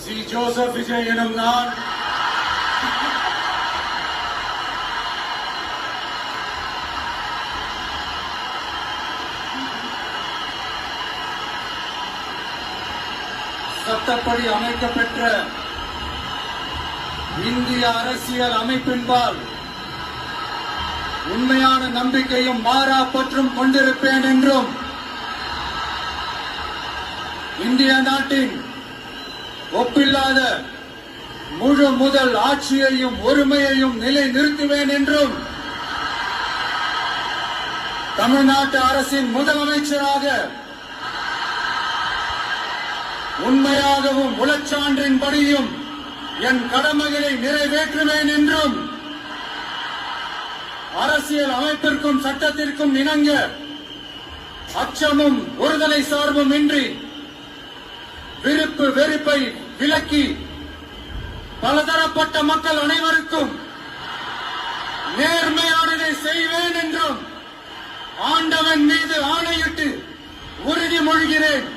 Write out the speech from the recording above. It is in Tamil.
சி. ஜோசப் விஜய் எனும் நான் சட்டப்படி அமைக்கப்பெற்ற இந்திய அரசியல் அமைப்பின்பால் உண்மையான நம்பிக்கையும் மாறா பற்றும் கொண்டிருப்பேன் என்றும் இந்திய நாட்டின் ஒப்பில்லாத முழு முதல் ஆட்சியையும் ஒருமையையும் நிலை நிறுத்துவேன் என்றும் தமிழ்நாட்டு அரசின் முதலமைச்சராக உண்மையாகவும் உளச்சான்றின்படியும் என் கடமைகளை நிறைவேற்றுவேன் என்றும் அரசியல் அமைப்பிற்கும் சட்டத்திற்கும் இணங்க அச்சமும் ஒருதலை சார்பும் இன்றி விருப்பு வெறுப்பை விலக்கி பலதரப்பட்ட மக்கள் அனைவருக்கும் நேர்மையானதை செய்வேன் என்றும் ஆண்டவன் மீது ஆணையிட்டு உறுதிமொழிகிறேன்.